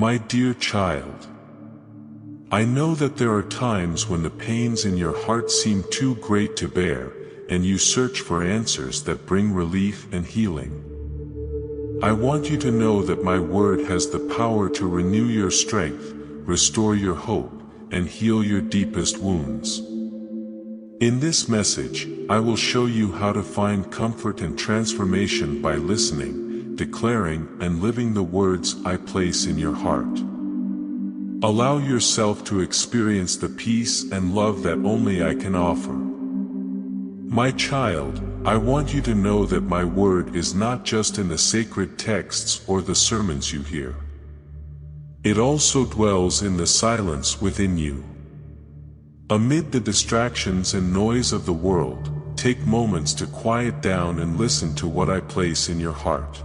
My dear child, I know that there are times when the pains in your heart seem too great to bear, and you search for answers that bring relief and healing. I want you to know that my word has the power to renew your strength, restore your hope, and heal your deepest wounds. In this message, I will show you how to find comfort and transformation by listening, declaring, and living the words I place in your heart. Allow yourself to experience the peace and love that only I can offer. My child, I want you to know that my word is not just in the sacred texts or the sermons you hear. It also dwells in the silence within you. Amid the distractions and noise of the world, take moments to quiet down and listen to what I place in your heart.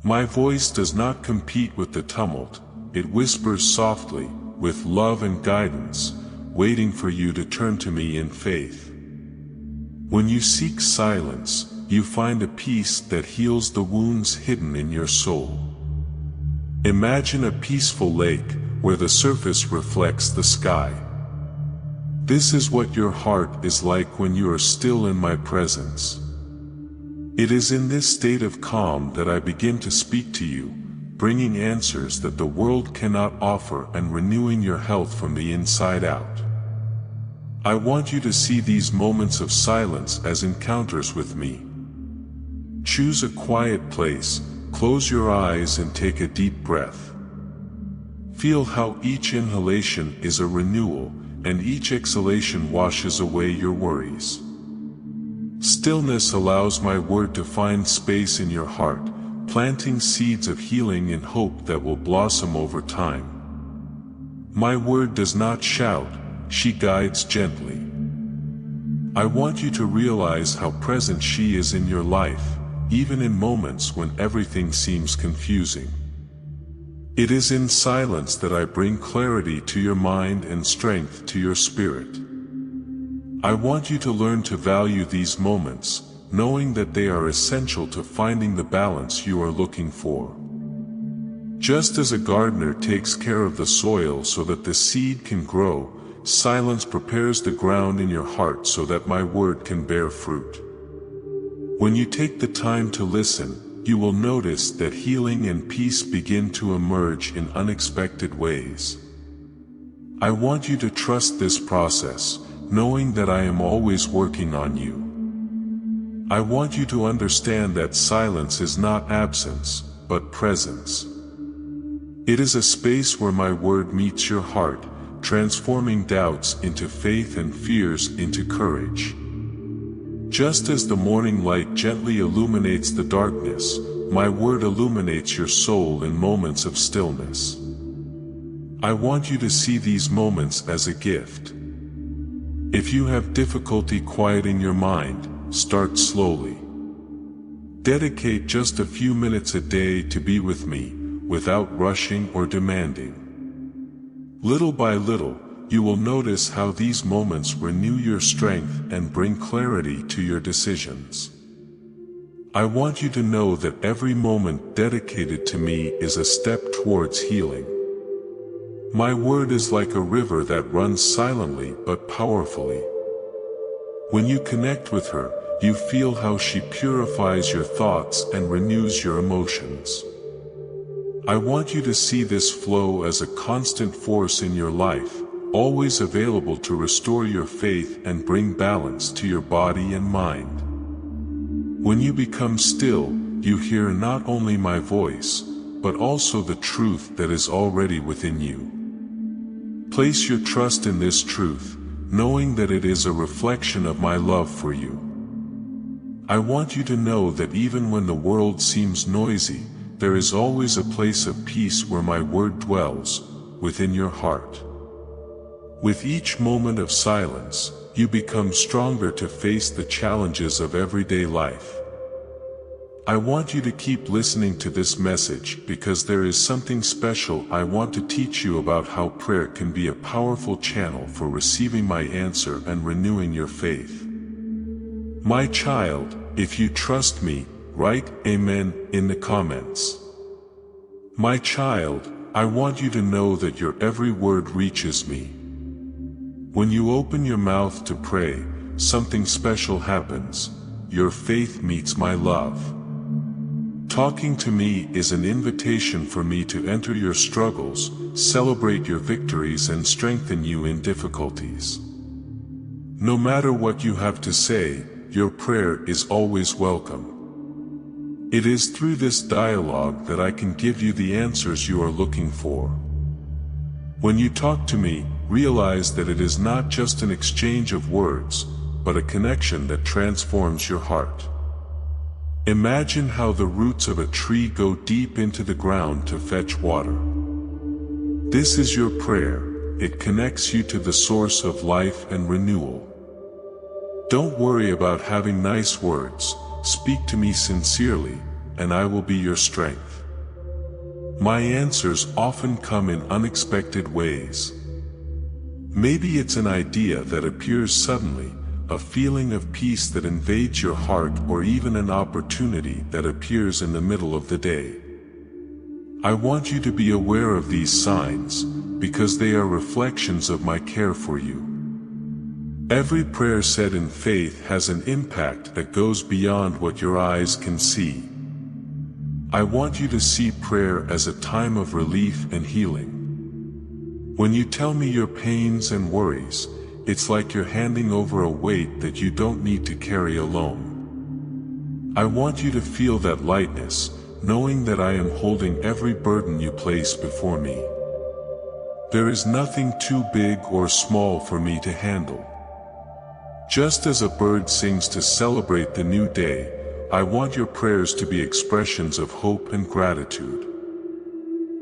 My voice does not compete with the tumult, it whispers softly, with love and guidance, waiting for you to turn to me in faith. When you seek silence, you find a peace that heals the wounds hidden in your soul. Imagine a peaceful lake, where the surface reflects the sky. This is what your heart is like when you are still in my presence. It is in this state of calm that I begin to speak to you, bringing answers that the world cannot offer and renewing your health from the inside out. I want you to see these moments of silence as encounters with me. Choose a quiet place, close your eyes and take a deep breath. Feel how each inhalation is a renewal, and each exhalation washes away your worries. Stillness allows my word to find space in your heart, planting seeds of healing and hope that will blossom over time. My word does not shout, she guides gently. I want you to realize how present she is in your life, even in moments when everything seems confusing. It is in silence that I bring clarity to your mind and strength to your spirit. I want you to learn to value these moments, knowing that they are essential to finding the balance you are looking for. Just as a gardener takes care of the soil so that the seed can grow, silence prepares the ground in your heart so that my word can bear fruit. When you take the time to listen, you will notice that healing and peace begin to emerge in unexpected ways. I want you to trust this process, knowing that I am always working on you. I want you to understand that silence is not absence, but presence. It is a space where my word meets your heart, transforming doubts into faith and fears into courage. Just as the morning light gently illuminates the darkness, my word illuminates your soul in moments of stillness. I want you to see these moments as a gift. If you have difficulty quieting your mind, start slowly. Dedicate just a few minutes a day to be with me, without rushing or demanding. Little by little, you will notice how these moments renew your strength and bring clarity to your decisions. I want you to know that every moment dedicated to me is a step towards healing. My word is like a river that runs silently but powerfully. When you connect with her, you feel how she purifies your thoughts and renews your emotions. I want you to see this flow as a constant force in your life, always available to restore your faith and bring balance to your body and mind. When you become still, you hear not only my voice, but also the truth that is already within you. Place your trust in this truth, knowing that it is a reflection of my love for you. I want you to know that even when the world seems noisy, there is always a place of peace where my word dwells, within your heart. With each moment of silence, you become stronger to face the challenges of everyday life. I want you to keep listening to this message because there is something special I want to teach you about how prayer can be a powerful channel for receiving my answer and renewing your faith. My child, if you trust me, write Amen in the comments. My child, I want you to know that your every word reaches me. When you open your mouth to pray, something special happens. Your faith meets my love. Talking to me is an invitation for me to enter your struggles, celebrate your victories, and strengthen you in difficulties. No matter what you have to say, your prayer is always welcome. It is through this dialogue that I can give you the answers you are looking for. When you talk to me, realize that it is not just an exchange of words, but a connection that transforms your heart. Imagine how the roots of a tree go deep into the ground to fetch water. This is your prayer. It connects you to the source of life and renewal. Don't worry about having nice words. Speak to me sincerely, and I will be your strength. My answers often come in unexpected ways. Maybe it's an idea that appears suddenly, a feeling of peace that invades your heart, or even an opportunity that appears in the middle of the day. I want you to be aware of these signs, because they are reflections of my care for you. Every prayer said in faith has an impact that goes beyond what your eyes can see. I want you to see prayer as a time of relief and healing. When you tell me your pains and worries, it's like you're handing over a weight that you don't need to carry alone. I want you to feel that lightness, knowing that I am holding every burden you place before me. There is nothing too big or small for me to handle. Just as a bird sings to celebrate the new day, I want your prayers to be expressions of hope and gratitude.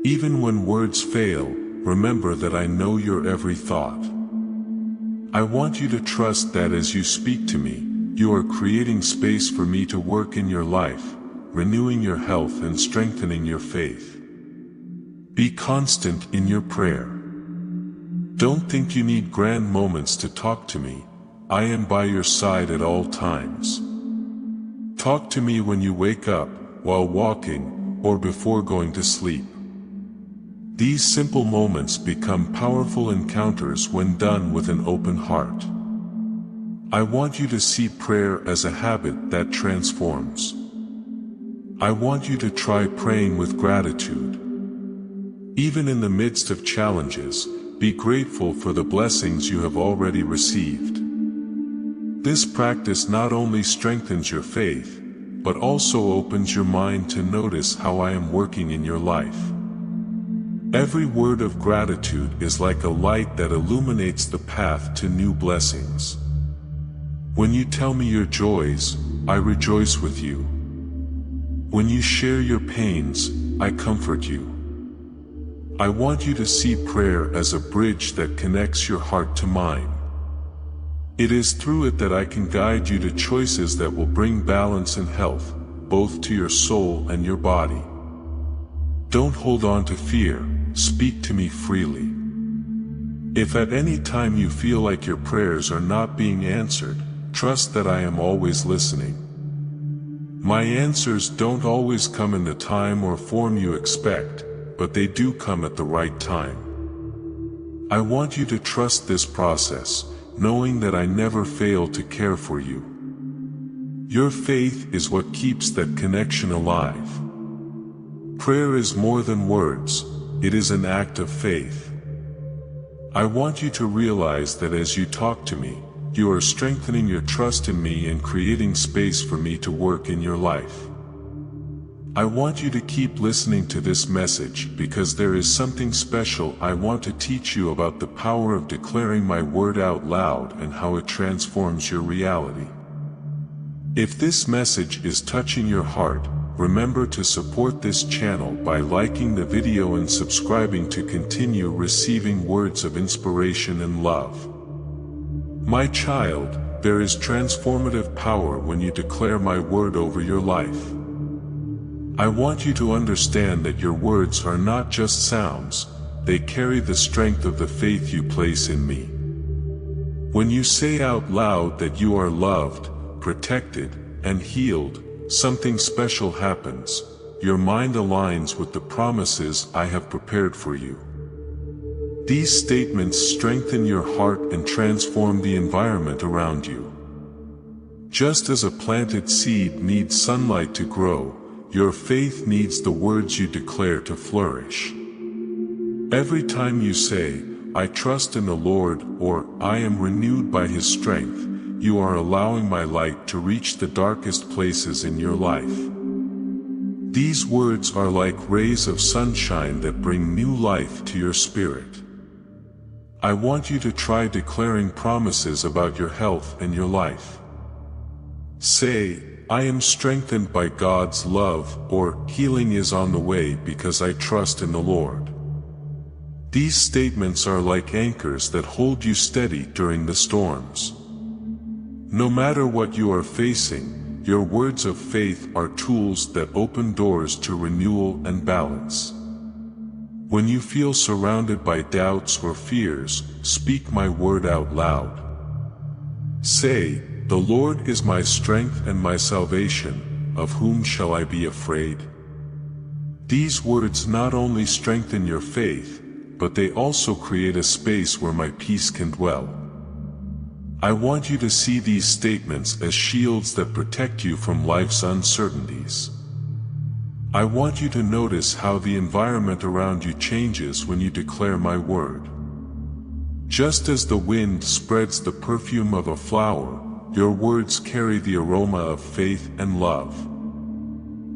Even when words fail, remember that I know your every thought. I want you to trust that as you speak to me, you are creating space for me to work in your life, renewing your health and strengthening your faith. Be constant in your prayer. Don't think you need grand moments to talk to me. I am by your side at all times. Talk to me when you wake up, while walking, or before going to sleep. These simple moments become powerful encounters when done with an open heart. I want you to see prayer as a habit that transforms. I want you to try praying with gratitude. Even in the midst of challenges, be grateful for the blessings you have already received. This practice not only strengthens your faith, but also opens your mind to notice how I am working in your life. Every word of gratitude is like a light that illuminates the path to new blessings. When you tell me your joys, I rejoice with you. When you share your pains, I comfort you. I want you to see prayer as a bridge that connects your heart to mine. It is through it that I can guide you to choices that will bring balance and health, both to your soul and your body. Don't hold on to fear, speak to me freely. If at any time you feel like your prayers are not being answered, trust that I am always listening. My answers don't always come in the time or form you expect, but they do come at the right time. I want you to trust this process, knowing that I never fail to care for you. Your faith is what keeps that connection alive. Prayer is more than words, it is an act of faith. I want you to realize that as you talk to me, you are strengthening your trust in me and creating space for me to work in your life. I want you to keep listening to this message because there is something special I want to teach you about the power of declaring my word out loud and how it transforms your reality. If this message is touching your heart, remember to support this channel by liking the video and subscribing to continue receiving words of inspiration and love. My child, there is transformative power when you declare my word over your life. I want you to understand that your words are not just sounds, they carry the strength of the faith you place in me. When you say out loud that you are loved, protected, and healed, something special happens. your mind aligns with the promises I have prepared for you. These statements strengthen your heart and transform the environment around you. Just as a planted seed needs sunlight to grow, your faith needs the words you declare to flourish. Every time you say, "I trust in the Lord," or "I am renewed by His strength," you are allowing my light to reach the darkest places in your life. These words are like rays of sunshine that bring new life to your spirit. I want you to try declaring promises about your health and your life. Say, "I am strengthened by God's love," or "Healing is on the way because I trust in the Lord." These statements are like anchors that hold you steady during the storms. No matter what you are facing, your words of faith are tools that open doors to renewal and balance. When you feel surrounded by doubts or fears, speak my word out loud. Say, "The Lord is my strength and my salvation, of whom shall I be afraid?" These words not only strengthen your faith, but they also create a space where my peace can dwell. I want you to see these statements as shields that protect you from life's uncertainties. I want you to notice how the environment around you changes when you declare my word. Just as the wind spreads the perfume of a flower, your words carry the aroma of faith and love.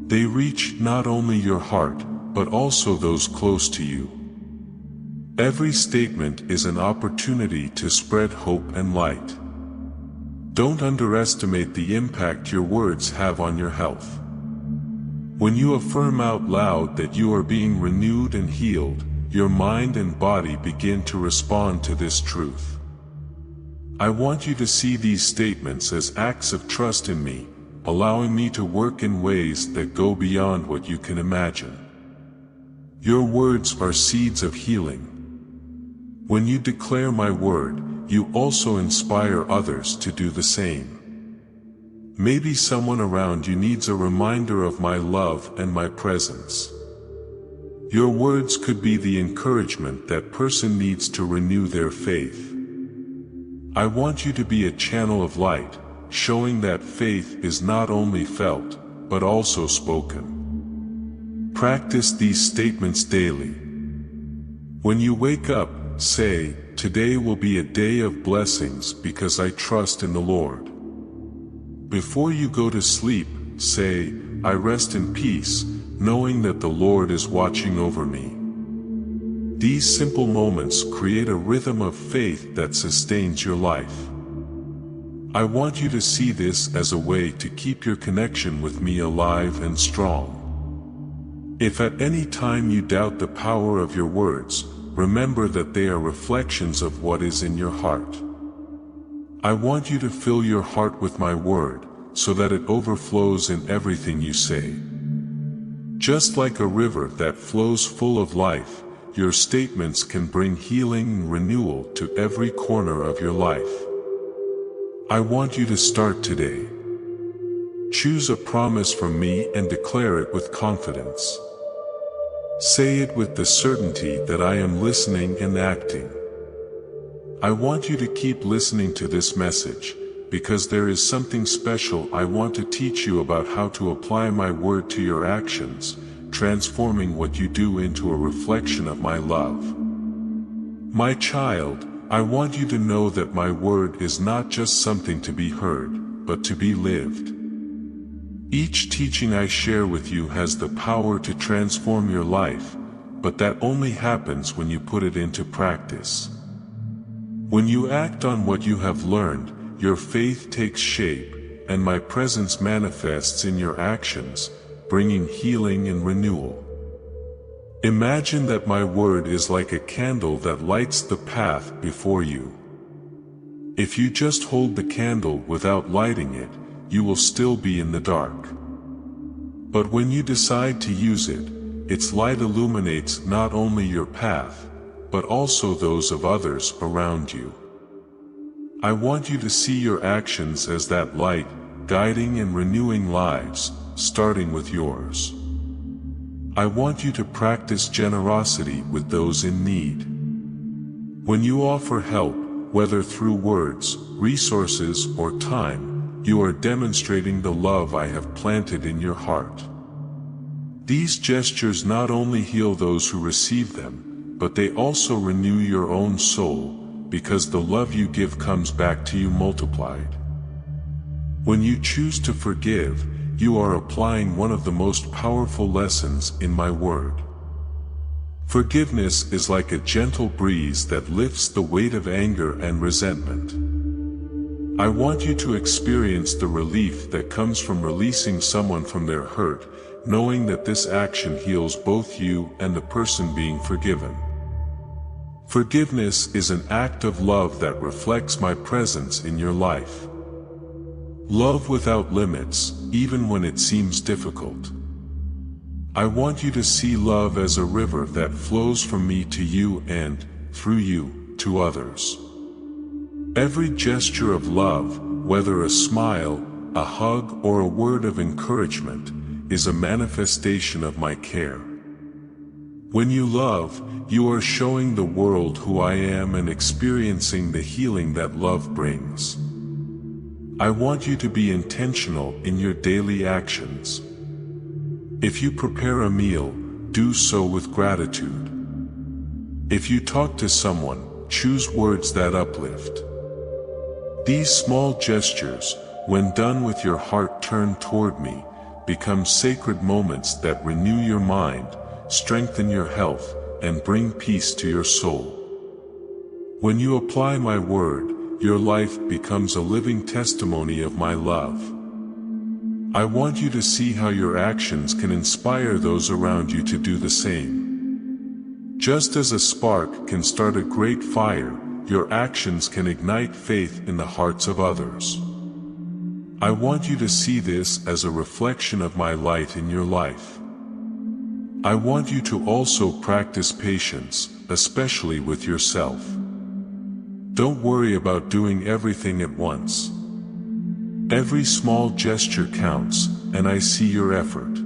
They reach not only your heart, but also those close to you. Every statement is an opportunity to spread hope and light. Don't underestimate the impact your words have on your health. When you affirm out loud that you are being renewed and healed, your mind and body begin to respond to this truth. I want you to see these statements as acts of trust in me, allowing me to work in ways that go beyond what you can imagine. Your words are seeds of healing. When you declare my word, you also inspire others to do the same. Maybe someone around you needs a reminder of my love and my presence. Your words could be the encouragement that person needs to renew their faith. I want you to be a channel of light, showing that faith is not only felt, but also spoken. Practice these statements daily. When you wake up, say, "Today will be a day of blessings because I trust in the Lord." Before you go to sleep, say, "I rest in peace, knowing that the Lord is watching over me." These simple moments create a rhythm of faith that sustains your life. I want you to see this as a way to keep your connection with me alive and strong. If at any time you doubt the power of your words, remember that they are reflections of what is in your heart. I want you to fill your heart with my word, so that it overflows in everything you say. Just like a river that flows full of life, your statements can bring healing and renewal to every corner of your life. I want you to start today. Choose a promise from me and declare it with confidence. Say it with the certainty that I am listening and acting. I want you to keep listening to this message, because there is something special I want to teach you about how to apply my word to your actions, transforming what you do into a reflection of my love. My child, I want you to know that my word is not just something to be heard, but to be lived. Each teaching I share with you has the power to transform your life, but that only happens when you put it into practice. When you act on what you have learned, your faith takes shape, and my presence manifests in your actions, bringing healing and renewal. Imagine that my word is like a candle that lights the path before you. If you just hold the candle without lighting it, you will still be in the dark. But when you decide to use it, its light illuminates not only your path, but also those of others around you. I want you to see your actions as that light, guiding and renewing lives, starting with yours. I want you to practice generosity with those in need. When you offer help, whether through words, resources, or time, you are demonstrating the love I have planted in your heart. These gestures not only heal those who receive them, but they also renew your own soul, because the love you give comes back to you multiplied. When you choose to forgive, you are applying one of the most powerful lessons in my word. Forgiveness is like a gentle breeze that lifts the weight of anger and resentment. I want you to experience the relief that comes from releasing someone from their hurt, knowing that this action heals both you and the person being forgiven. Forgiveness is an act of love that reflects my presence in your life. Love without limits, even when it seems difficult. I want you to see love as a river that flows from me to you and, through you, to others. Every gesture of love, whether a smile, a hug, or a word of encouragement, is a manifestation of my care. When you love, you are showing the world who I am and experiencing the healing that love brings. I want you to be intentional in your daily actions. If you prepare a meal, do so with gratitude. If you talk to someone, choose words that uplift. These small gestures, when done with your heart turned toward me, become sacred moments that renew your mind, strengthen your health, and bring peace to your soul. When you apply my word, your life becomes a living testimony of my love. I want you to see how your actions can inspire those around you to do the same. Just as a spark can start a great fire, your actions can ignite faith in the hearts of others. I want you to see this as a reflection of my light in your life. I want you to also practice patience, especially with yourself. Don't worry about doing everything at once. Every small gesture counts, and I see your effort.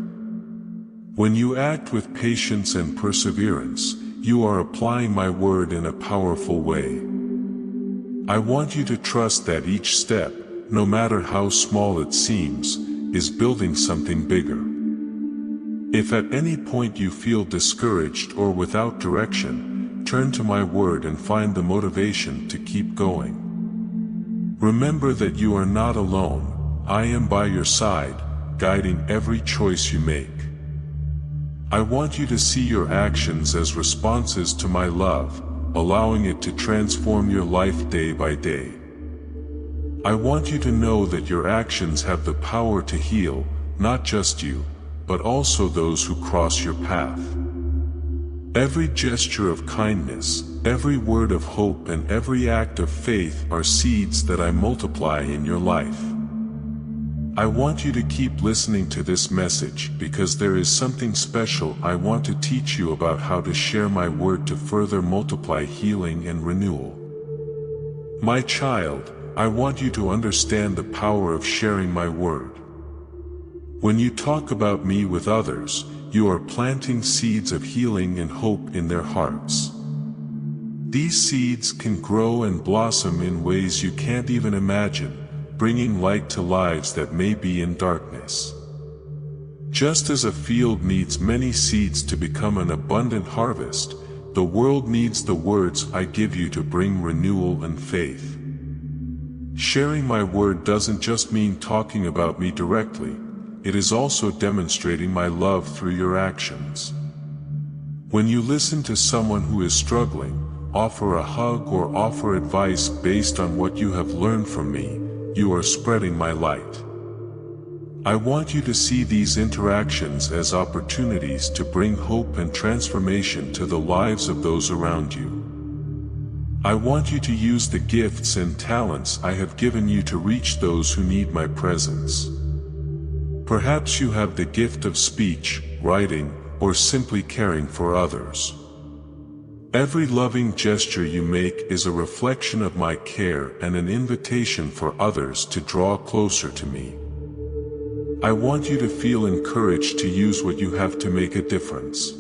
When you act with patience and perseverance, you are applying my word in a powerful way. I want you to trust that each step, no matter how small it seems, is building something bigger. If at any point you feel discouraged or without direction, turn to my word and find the motivation to keep going. Remember that you are not alone. I am by your side, guiding every choice you make. I want you to see your actions as responses to my love, allowing it to transform your life day by day. I want you to know that your actions have the power to heal, not just you, but also those who cross your path. Every gesture of kindness, every word of hope, and every act of faith are seeds that I multiply in your life. I want you to keep listening to this message because there is something special I want to teach you about how to share my word to further multiply healing and renewal. My child, I want you to understand the power of sharing my word. When you talk about me with others, you are planting seeds of healing and hope in their hearts. These seeds can grow and blossom in ways you can't even imagine, bringing light to lives that may be in darkness. Just as a field needs many seeds to become an abundant harvest, the world needs the words I give you to bring renewal and faith. Sharing my word doesn't just mean talking about me directly. It is also demonstrating my love through your actions. When you listen to someone who is struggling, offer a hug or offer advice based on what you have learned from me, you are spreading my light. I want you to see these interactions as opportunities to bring hope and transformation to the lives of those around you. I want you to use the gifts and talents I have given you to reach those who need my presence. Perhaps you have the gift of speech, writing, or simply caring for others. Every loving gesture you make is a reflection of my care and an invitation for others to draw closer to me. I want you to feel encouraged to use what you have to make a difference.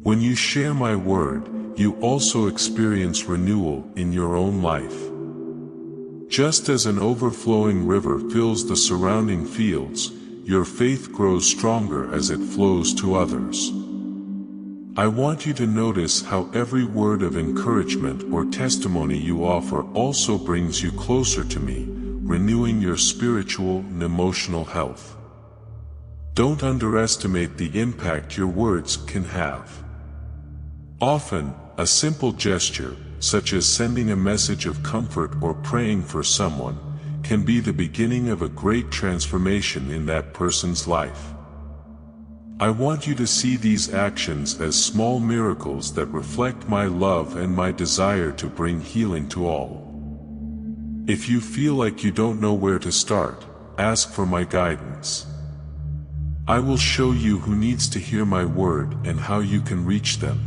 When you share my word, you also experience renewal in your own life. Just as an overflowing river fills the surrounding fields, your faith grows stronger as it flows to others. I want you to notice how every word of encouragement or testimony you offer also brings you closer to me, renewing your spiritual and emotional health. Don't underestimate the impact your words can have. Often, a simple gesture, such as sending a message of comfort or praying for someone, can be the beginning of a great transformation in that person's life. I want you to see these actions as small miracles that reflect my love and my desire to bring healing to all. If you feel like you don't know where to start, ask for my guidance. I will show you who needs to hear my word and how you can reach them.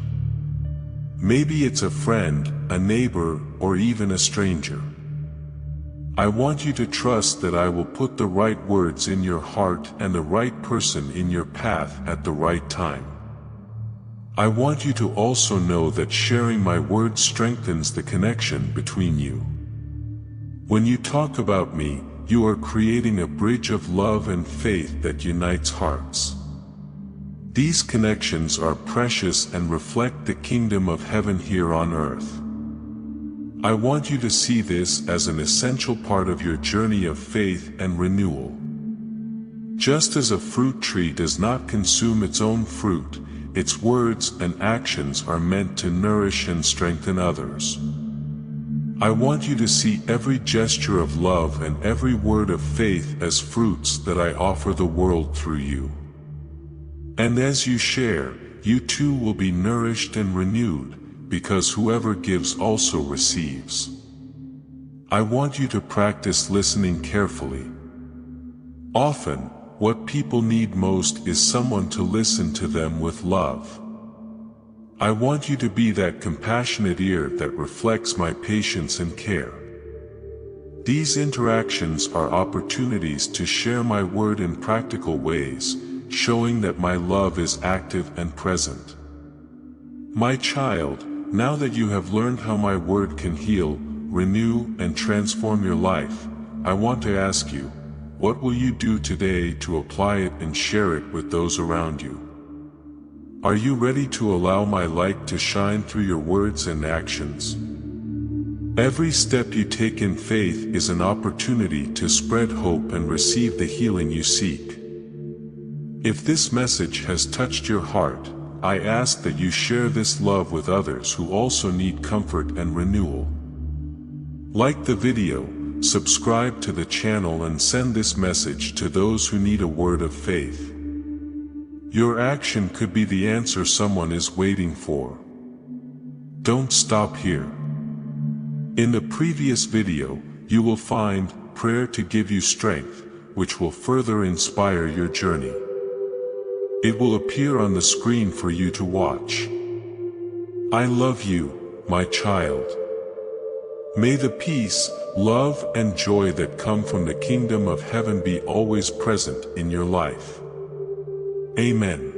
Maybe it's a friend, a neighbor, or even a stranger. I want you to trust that I will put the right words in your heart and the right person in your path at the right time. I want you to also know that sharing my word strengthens the connection between you. When you talk about me, you are creating a bridge of love and faith that unites hearts. These connections are precious and reflect the kingdom of heaven here on earth. I want you to see this as an essential part of your journey of faith and renewal. Just as a fruit tree does not consume its own fruit, its words and actions are meant to nourish and strengthen others. I want you to see every gesture of love and every word of faith as fruits that I offer the world through you. And as you share, you too will be nourished and renewed, because whoever gives also receives. I want you to practice listening carefully. Often, what people need most is someone to listen to them with love. I want you to be that compassionate ear that reflects my patience and care. These interactions are opportunities to share my word in practical ways, showing that my love is active and present. My child, now that you have learned how my word can heal, renew, and transform your life, I want to ask you, what will you do today to apply it and share it with those around you? Are you ready to allow my light to shine through your words and actions? Every step you take in faith is an opportunity to spread hope and receive the healing you seek. If this message has touched your heart, I ask that you share this love with others who also need comfort and renewal. Like the video, subscribe to the channel and send this message to those who need a word of faith. Your action could be the answer someone is waiting for. Don't stop here. In the previous video, you will find prayer to give you strength, which will further inspire your journey. It will appear on the screen for you to watch. I love you, my child. May the peace, love, and joy that come from the kingdom of heaven be always present in your life. Amen.